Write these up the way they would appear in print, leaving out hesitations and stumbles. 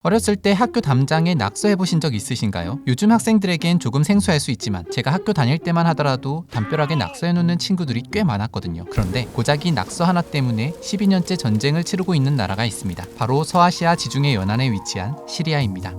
어렸을 때 학교 담장에 낙서해보신 적 있으신가요? 요즘 학생들에겐 조금 생소할 수 있지만 제가 학교 다닐 때만 하더라도 담벼락에 낙서해놓는 친구들이 꽤 많았거든요. 그런데 고작 이 낙서 하나 때문에 12년째 전쟁을 치르고 있는 나라가 있습니다. 바로 서아시아 지중해 연안에 위치한 시리아입니다.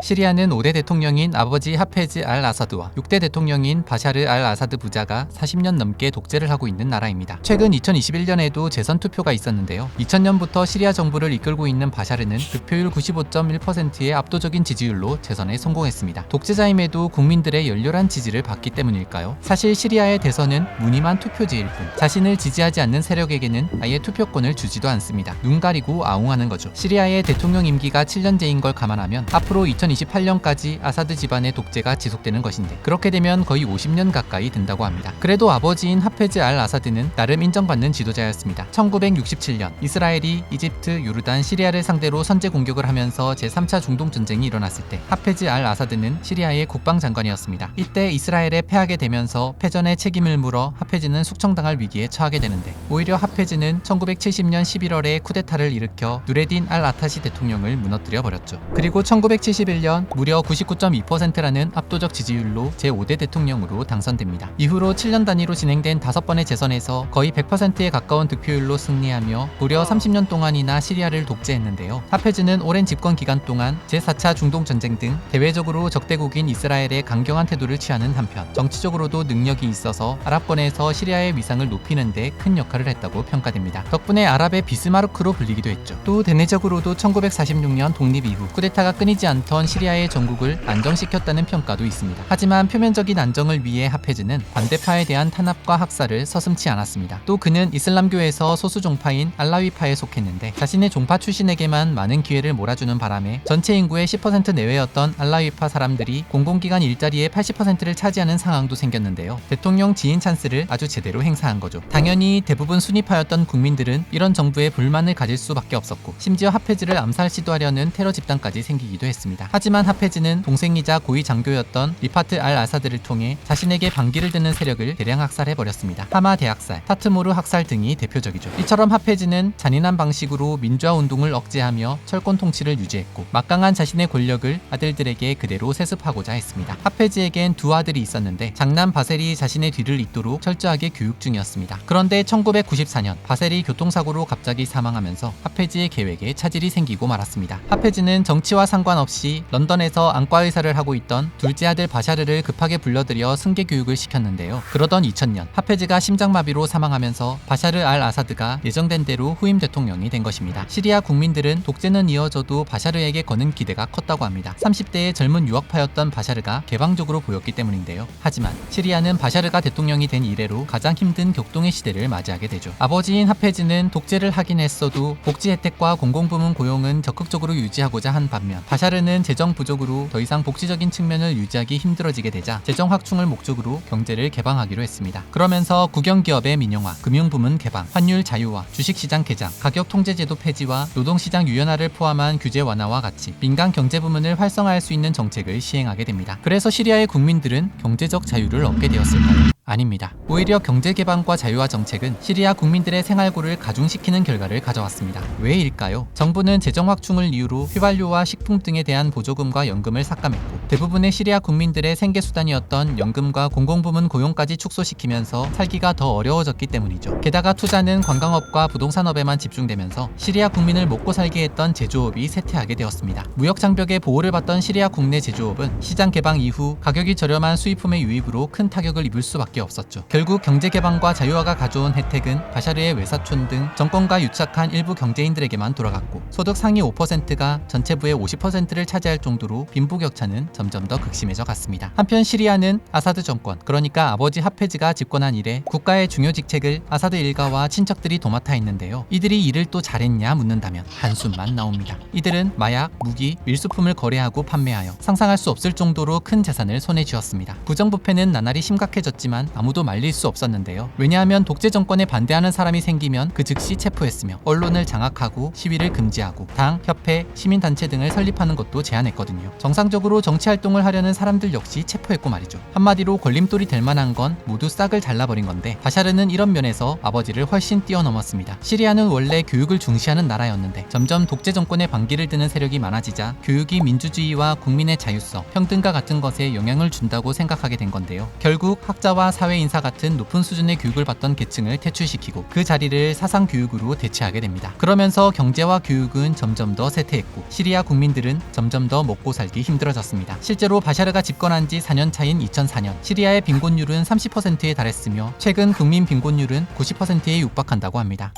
시리아는 5대 대통령인 아버지 하페즈 알 아사드와 6대 대통령인 바샤르 알 아사드 부자가 40년 넘게 독재를 하고 있는 나라입니다. 최근 2021년에도 재선 투표가 있었는데요. 2000년부터 시리아 정부를 이끌고 있는 바샤르는 득표율 95.1%의 압도적인 지지율로 재선에 성공했습니다. 독재자임에도 국민들의 열렬한 지지를 받기 때문일까요? 사실 시리아의 대선은 무늬만 투표지일 뿐 자신을 지지하지 않는 세력에게는 아예 투표권을 주지도 않습니다. 눈 가리고 아웅하는 거죠. 시리아의 대통령 임기가 7년제인 걸 감안하면 앞으로 2028년까지 아사드 집안의 독재가 지속되는 것인데 그렇게 되면 거의 50년 가까이 된다고 합니다. 그래도 아버지인 하페즈 알 아사드는 나름 인정받는 지도자였습니다. 1967년 이스라엘이 이집트, 요르단, 시리아를 상대로 선제 공격을 하면서 제3차 중동 전쟁이 일어났을 때 하페즈 알 아사드는 시리아의 국방장관이었습니다. 이때 이스라엘에 패하게 되면서 패전의 책임을 물어 하페즈는 숙청당할 위기에 처하게 되는데 오히려 하페즈는 1970년 11월에 쿠데타를 일으켜 누레딘 알 아타시 대통령을 무너뜨려 버렸죠. 그리고 1971년 무려 99.2%라는 압도적 지지율로 제5대 대통령으로 당선됩니다. 이후로 7년 단위로 진행된 5번의 재선에서 거의 100%에 가까운 득표율로 승리하며 무려 30년 동안이나 시리아를 독재했는데요. 하페즈는 오랜 집권 기간 동안 제4차 중동 전쟁 등 대외적으로 적대국인 이스라엘에 강경한 태도를 취하는 한편 정치적으로도 능력이 있어서 아랍권에서 시리아의 위상을 높이는 데 큰 역할을 했다고 평가됩니다. 덕분에 아랍의 비스마르크로 불리기도 했죠. 또 대내적으로도 1946년 독립 이후 쿠데타가 끊이지 않던 시리아의 전국을 안정시켰다는 평가도 있습니다. 하지만 표면적인 안정을 위해 하페즈는 반대파에 대한 탄압과 학살을 서슴지 않았습니다. 또 그는 이슬람교에서 소수 종파인 알라위파에 속했는데 자신의 종파 출신에게만 많은 기회를 몰아주는 바람에 전체 인구의 10% 내외였던 알라위파 사람들이 공공기관 일자리의 80%를 차지하는 상황도 생겼는데요. 대통령 지인 찬스를 아주 제대로 행사한 거죠. 당연히 대부분 순위파였던 국민들은 이런 정부에 불만을 가질 수밖에 없었고 심지어 하페즈를 암살 시도하려는 테러 집단까지 생기기도 했습니다. 하지만 하페즈는 동생이자 고위 장교였던 리파트 알 아사드를 통해 자신에게 반기를 드는 세력을 대량 학살해버렸습니다. 하마 대학살, 타트모르 학살 등이 대표적이죠. 이처럼 하페즈는 잔인한 방식으로 민주화 운동을 억제하며 철권 통치를 유지했고 막강한 자신의 권력을 아들들에게 그대로 세습하고자 했습니다. 하페즈에겐 두 아들이 있었는데 장남 바셀이 자신의 뒤를 잇도록 철저하게 교육 중이었습니다. 그런데 1994년 바셀이 교통사고로 갑자기 사망하면서 하페즈의 계획에 차질이 생기고 말았습니다. 하페즈는 정치와 상관없이 런던에서 안과의사를 하고 있던 둘째 아들 바샤르를 급하게 불러들여 승계 교육을 시켰는데요. 그러던 2000년 하페즈가 심장마비로 사망하면서 바샤르 알 아사드가 예정된 대로 후임 대통령이 된 것입니다. 시리아 국민들은 독재는 이어져도 바샤르에게 거는 기대가 컸다고 합니다. 30대의 젊은 유학파였던 바샤르가 개방적으로 보였기 때문인데요. 하지만 시리아는 바샤르가 대통령이 된 이래로 가장 힘든 격동의 시대를 맞이하게 되죠. 아버지인 하페즈는 독재를 하긴 했어도 복지 혜택과 공공부문 고용은 적극적으로 유지하고자 한 반면 바샤르는 재정 부족으로 더 이상 복지적인 측면을 유지하기 힘들어지게 되자 재정 확충을 목적으로 경제를 개방하기로 했습니다. 그러면서 국영기업의 민영화, 금융부문 개방, 환율 자유화, 주식시장 개장, 가격 통제제도 폐지와 노동시장 유연화를 포함한 규제 완화와 같이 민간 경제 부문을 활성화할 수 있는 정책을 시행하게 됩니다. 그래서 시리아의 국민들은 경제적 자유를 얻게 되었을까요? 아닙니다. 오히려 경제 개방과 자유화 정책은 시리아 국민들의 생활고를 가중시키는 결과를 가져왔습니다. 왜일까요? 정부는 재정 확충을 이유로 휘발유와 식품 등에 대한 보조금과 연금을 삭감했고 대부분의 시리아 국민들의 생계수단이었던 연금과 공공부문 고용까지 축소시키면서 살기가 더 어려워졌기 때문이죠. 게다가 투자는 관광업과 부동산업에만 집중되면서 시리아 국민을 먹고 살게 했던 제조업이 쇠퇴하게 되었습니다. 무역장벽의 보호를 받던 시리아 국내 제조업은 시장 개방 이후 가격이 저렴한 수입품의 유입으로 큰 타격을 입을 수밖에 없었죠. 결국 경제 개방과 자유화가 가져온 혜택은 바샤르의 외사촌 등 정권과 유착한 일부 경제인들에게만 돌아갔고 소득 상위 5%가 전체부의 50%를 차지할 정도로 빈부격차는 점점 더 극심해져 갔습니다. 한편 시리아는 아사드 정권, 그러니까 아버지 하페즈가 집권한 이래 국가의 중요 직책을 아사드 일가와 친척들이 도맡아 했는데요. 이들이 일을 또 잘했냐 묻는다면 한숨만 나옵니다. 이들은 마약, 무기, 밀수품을 거래하고 판매하여 상상할 수 없을 정도로 큰 재산을 손에 쥐었습니다. 부정부패는 나날이 심각해졌지만 했지만 아무도 말릴 수 없었는데요. 왜냐하면 독재 정권에 반대하는 사람이 생기면 그 즉시 체포했으며 언론을 장악하고 시위를 금지하고 당, 협회, 시민단체 등을 설립하는 것도 제한했거든요. 정상적으로 정치활동을 하려는 사람들 역시 체포했고 말이죠. 한마디로 걸림돌이 될 만한 건 모두 싹을 잘라버린 건데 바샤르는 이런 면에서 아버지를 훨씬 뛰어넘었습니다. 시리아는 원래 교육을 중시하는 나라였는데 점점 독재 정권의 반기를 드는 세력이 많아지자 교육이 민주주의와 국민의 자유성, 평등과 같은 것에 영향을 준다고 생각하게 된 건데요. 결국 학자와 사회인사 같은 높은 수준의 교육을 받던 계층을 퇴출시키고 그 자리를 사상교육으로 대체하게 됩니다. 그러면서 경제와 교육은 점점 더 쇠퇴했고 시리아 국민들은 점점 더 먹고 살기 힘들어졌습니다. 실제로 바샤르가 집권한 지 4년 차인 2004년 시리아의 빈곤율은 30%에 달했으며 최근 국민 빈곤율은 90%에 육박한다고 합니다.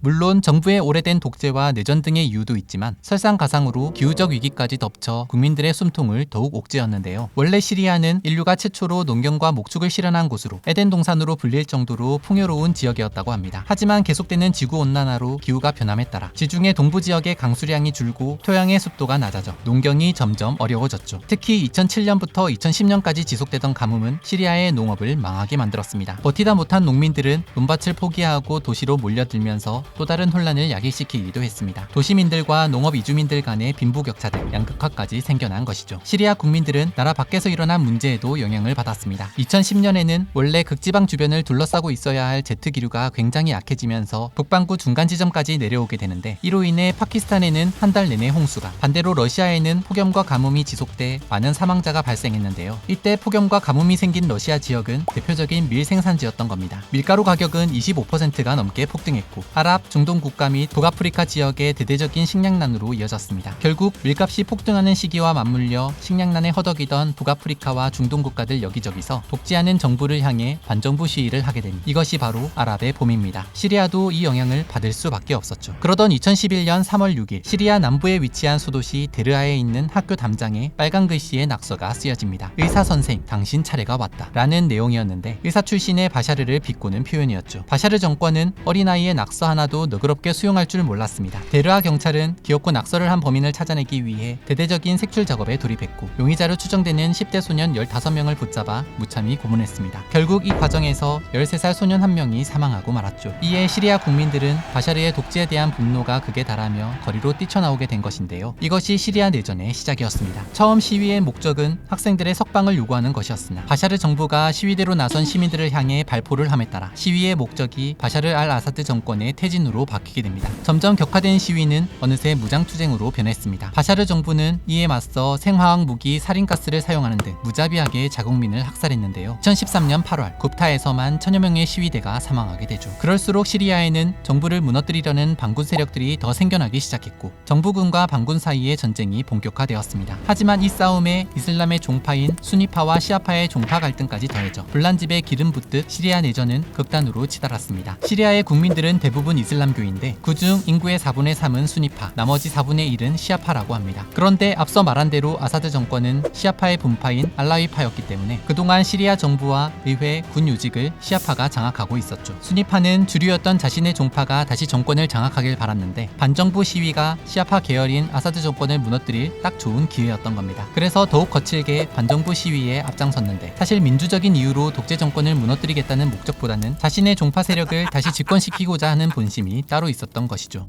물론 정부의 오래된 독재와 내전 등의 이유도 있지만 설상가상으로 기후적 위기까지 덮쳐 국민들의 숨통을 더욱 옥죄었는데요. 원래 시리아는 인류가 최초로 농경과 목축을 실현한 곳으로 에덴 동산으로 불릴 정도로 풍요로운 지역이었다고 합니다. 하지만 계속되는 지구온난화로 기후가 변함에 따라 지중해 동부 지역의 강수량이 줄고 토양의 습도가 낮아져 농경이 점점 어려워졌죠. 특히 2007년부터 2010년까지 지속되던 가뭄은 시리아의 농업을 망하게 만들었습니다. 버티다 못한 농민들은 논밭을 포기하고 도시로 몰려들면서 또 다른 혼란을 야기시키기도 했습니다. 도시민들과 농업 이주민들 간의 빈부격차 등 양극화까지 생겨난 것이죠. 시리아 국민들은 나라 밖에서 일어난 문제에도 영향을 받았습니다. 2010년에는 원래 극지방 주변을 둘러싸고 있어야 할 제트 기류가 굉장히 약해지면서 북반구 중간 지점까지 내려오게 되는데 이로 인해 파키스탄에는 한 달 내내 홍수가, 반대로 러시아에는 폭염과 가뭄이 지속돼 많은 사망자가 발생했는데요. 이때 폭염과 가뭄이 생긴 러시아 지역은 대표적인 밀 생산지였던 겁니다. 밀가루 가격은 25%가 넘게 폭등했고 아랍, 중동 국가 및 북아프리카 지역의 대대적인 식량난으로 이어졌습니다. 결국 밀값이 폭등하는 시기와 맞물려 식량난에 허덕이던 북아프리카와 중동 국가들 여기저기서 복지하는 정부를 향해 반정부 시위를 하게 됩니다. 이것이 바로 아랍의 봄입니다. 시리아도 이 영향을 받을 수밖에 없었죠. 그러던 2011년 3월 6일 시리아 남부에 위치한 소도시 데르아에 있는 학교 담장에 빨간 글씨의 낙서가 쓰여집니다. 의사 선생, 당신 차례가 왔다 라는 내용이었는데 의사 출신의 바샤르를 비꼬는 표현이었죠. 바샤르 정권은 어린아이의 낙서 하나도 너그럽게 수용할 줄 몰랐습니다. 데르아 경찰은 기어코 낙서를 한 범인을 찾아내기 위해 대대적인 색출 작업에 돌입했고 용의자로 추정되는 10대 소년 15명을 붙잡아 무참히 고문했습니다. 결국 이 과정에서 13살 소년 한 명이 사망하고 말았죠. 이에 시리아 국민들은 바샤르의 독재에 대한 분노가 극에 달하며 거리로 뛰쳐나오게 된 것인데요. 이것이 시리아 내전의 시작이었습니다. 처음 시위의 목적은 학생들의 석방을 요구하는 것이었으나 바샤르 정부가 시위대로 나선 시민들을 향해 발포를 함에 따라 시위의 목적이 바샤르 알 아사드 정권의 퇴진으로 바뀌게 됩니다. 점점 격화된 시위는 어느새 무장투쟁으로 변했습니다. 바샤르 정부는 이에 맞서 생화학 무기, 살인가스를 사용하는 등 무자비하게 자국민을 학살했는데요. 2013년 8월 굽타에서만 1000여 명의 시위대가 사망하게 되죠. 그럴수록 시리아에는 정부를 무너뜨리려는 반군 세력들이 더 생겨나기 시작했고 정부군과 반군 사이의 전쟁이 본격화되었습니다. 하지만 이 싸움에 이슬람의 종파인 수니파와 시아파의 종파 갈등까지 더해져 불난집에 기름 붓듯 시리아 내전은 극단으로 치달았습니다. 시리아의 국민들은 대부분 이슬람교인데 그중 인구의 4분의 3은 수니파, 나머지 4분의 1은 시아파라고 합니다. 그런데 앞서 말한 대로 아사드 정권은 시아파의 분파인 알라위파였기 때문에 그동안 시리아 정부와 의회, 군 요직을 시아파가 장악하고 있었죠. 수니파는 주류였던 자신의 종파가 다시 정권을 장악하길 바랐는데 반정부 시위가 시아파 계열인 아사드 정권을 무너뜨릴 딱 좋은 기회였던 겁니다. 그래서 더욱 거칠게 반정부 시위에 앞장섰는데 사실 민주적인 이유로 독재 정권을 무너뜨리겠다는 목적보다는 자신의 종파 세력을 다시 집권시키고자 하는 본심이 따로 있었던 것이죠.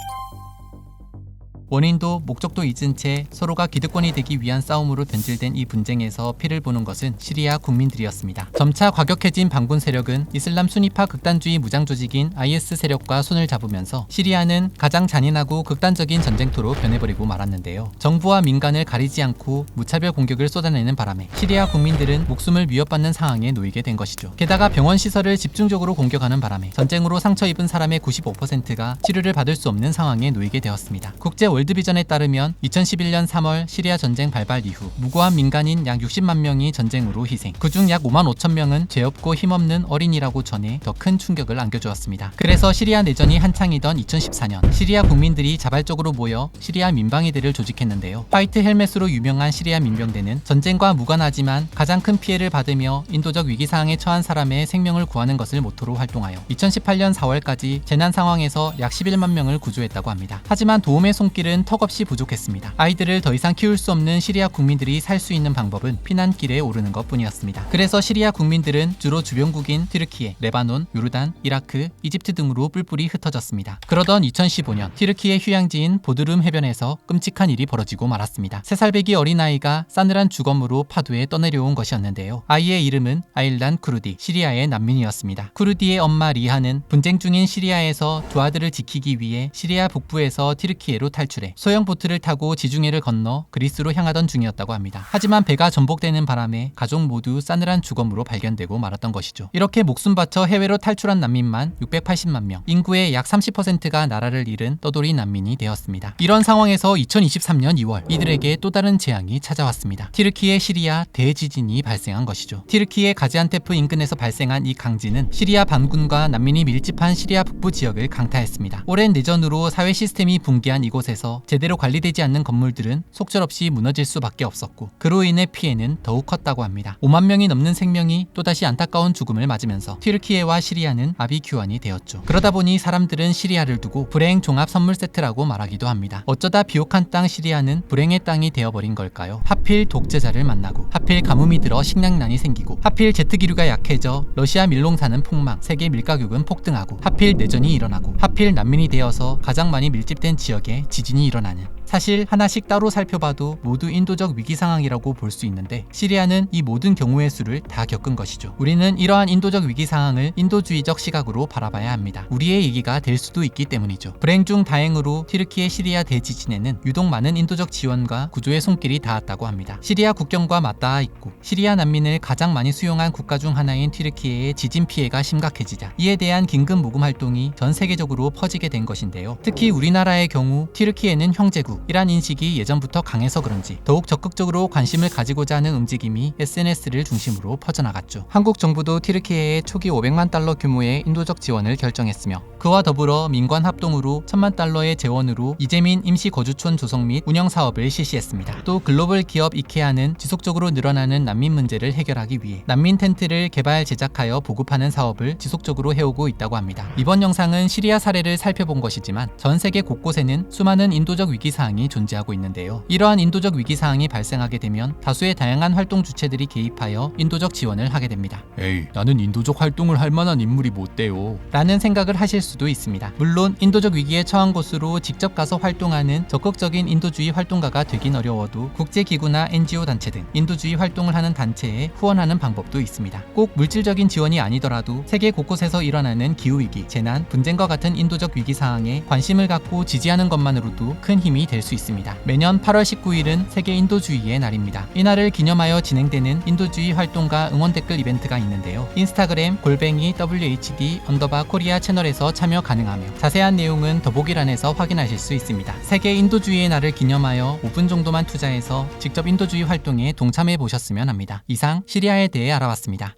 원인도 목적도 잊은 채 서로가 기득권이 되기 위한 싸움으로 변질된 이 분쟁에서 피를 보는 것은 시리아 국민들이었습니다. 점차 과격해진 반군 세력은 이슬람 수니파 극단주의 무장 조직인 IS 세력과 손을 잡으면서 시리아는 가장 잔인하고 극단적인 전쟁터로 변해버리고 말았는데요. 정부와 민간을 가리지 않고 무차별 공격을 쏟아내는 바람에 시리아 국민들은 목숨을 위협받는 상황에 놓이게 된 것이죠. 게다가 병원 시설을 집중적으로 공격하는 바람에 전쟁으로 상처 입은 사람의 95%가 치료를 받을 수 없는 상황에 놓이게 되었습니다. 국제 월드비전에 따르면 2011년 3월 시리아 전쟁 발발 이후 무고한 민간인 약 60만 명이 전쟁으로 희생, 그중 약 5만 5천 명은 죄 없고 힘없는 어린이라고 전해 더 큰 충격을 안겨주었습니다. 그래서 시리아 내전이 한창이던 2014년 시리아 국민들이 자발적으로 모여 시리아 민방위대를 조직했는데요. 화이트 헬멧으로 유명한 시리아 민병대는 전쟁과 무관하지만 가장 큰 피해를 받으며 인도적 위기상황에 처한 사람의 생명을 구하는 것을 모토로 활동하여 2018년 4월까지 재난 상황에서 약 11만 명을 구조했다고 합니다. 하지만 도움의 손길 피난길은 턱없이 부족했습니다. 아이들을 더 이상 키울 수 없는 시리아 국민들이 살 수 있는 방법은 피난길에 오르는 것뿐이었습니다. 그래서 시리아 국민들은 주로 주변국인 튀르키예, 레바논, 요르단, 이라크, 이집트 등으로 뿔뿔이 흩어졌습니다. 그러던 2015년 튀르키예 휴양지인 보드룸 해변에서 끔찍한 일이 벌어지고 말았습니다. 3살배기 어린아이가 싸늘한 주검으로 파도에 떠내려온 것이었는데요. 아이의 이름은 아일란 쿠르디, 시리아의 난민이었습니다. 쿠르디의 엄마 리하는 분쟁 중인 시리아에서 두 아들을 지키기 위해 시리아 북부에서 튀르키예로 탈출해 소형 보트를 타고 지중해를 건너 그리스로 향하던 중이었다고 합니다. 하지만 배가 전복되는 바람에 가족 모두 싸늘한 주검으로 발견되고 말았던 것이죠. 이렇게 목숨 바쳐 해외로 탈출한 난민만 680만 명, 인구의 약 30%가 나라를 잃은 떠돌이 난민이 되었습니다. 이런 상황에서 2023년 2월 이들에게 또 다른 재앙이 찾아왔습니다. 튀르키예 시리아 대지진이 발생한 것이죠. 튀르키예 가지안테프 인근에서 발생한 이 강진은 시리아 반군과 난민이 밀집한 시리아 북부 지역을 강타했습니다. 오랜 내전으로 사회 시스템이 붕괴한 이곳에서 제대로 관리되지 않는 건물들은 속절없이 무너질 수밖에 없었고 그로 인해 피해는 더욱 컸다고 합니다. 5만 명이 넘는 생명이 또다시 안타까운 죽음을 맞으면서 튀르키예와 시리아는 아비규환이 되었죠. 그러다 보니 사람들은 시리아를 두고 불행 종합 선물 세트라고 말하기도 합니다. 어쩌다 비옥한 땅 시리아는 불행의 땅이 되어버린 걸까요? 하필 독재자를 만나고, 하필 가뭄이 들어 식량난이 생기고, 하필 제트기류가 약해져 러시아 밀농사는 폭망, 세계 밀가격은 폭등하고, 하필 내전이 일어나고, 하필 난민이 되어서 가장 많이 밀집된 지역에 지진이 일어나는, 사실 하나씩 따로 살펴봐도 모두 인도적 위기 상황이라고 볼 수 있는데 시리아는 이 모든 경우의 수를 다 겪은 것이죠. 우리는 이러한 인도적 위기 상황을 인도주의적 시각으로 바라봐야 합니다. 우리의 얘기가 될 수도 있기 때문이죠. 불행 중 다행으로 튀르키예 시리아 대지진에는 유독 많은 인도적 지원과 구조의 손길이 닿았다고 합니다. 시리아 국경과 맞닿아 있고 시리아 난민을 가장 많이 수용한 국가 중 하나인 튀르키예의 지진 피해가 심각해지자 이에 대한 긴급 모금 활동이 전 세계적으로 퍼지게 된 것인데요. 특히 우리나라의 경우 튀르키예는 형제국 이란 인식이 예전부터 강해서 그런지 더욱 적극적으로 관심을 가지고자 하는 움직임이 SNS를 중심으로 퍼져나갔죠. 한국 정부도 튀르키예에 초기 500만 달러 규모의 인도적 지원을 결정했으며 그와 더불어 민관 합동으로 1000만 달러의 재원으로 이재민 임시 거주촌 조성 및 운영 사업을 실시했습니다. 또 글로벌 기업 이케아는 지속적으로 늘어나는 난민 문제를 해결하기 위해 난민 텐트를 개발 제작하여 보급하는 사업을 지속적으로 해오고 있다고 합니다. 이번 영상은 시리아 사례를 살펴본 것이지만 전 세계 곳곳에는 수많은 인도적 위기 사항이 존재하고 있는데요. 이러한 인도적 위기 사항이 발생하게 되면 다수의 다양한 활동 주체들이 개입하여 인도적 지원을 하게 됩니다. 에이, 나는 인도적 활동을 할 만한 인물이 못 돼요. 라는 생각을 하실 수도 있습니다. 물론 인도적 위기에 처한 곳으로 직접 가서 활동하는 적극적인 인도주의 활동가가 되긴 어려워도 국제기구나 NGO 단체 등 인도주의 활동을 하는 단체에 후원하는 방법도 있습니다. 꼭 물질적인 지원이 아니더라도 세계 곳곳에서 일어나는 기후위기, 재난, 분쟁과 같은 인도적 위기 사항에 관심을 갖고 지지하는 것만으로도 큰 힘이 될 수 있습니다. 매년 8월 19일은 세계 인도주의의 날입니다. 이날을 기념하여 진행되는 인도주의 활동가 응원 댓글 이벤트가 있는데요. 인스타그램 @WHD_코리아 채널에서 참여 가능하며 자세한 내용은 더보기란에서 확인하실 수 있습니다. 세계 인도주의의 날을 기념하여 5분 정도만 투자해서 직접 인도주의 활동에 동참해 보셨으면 합니다. 이상 시리아에 대해 알아봤습니다.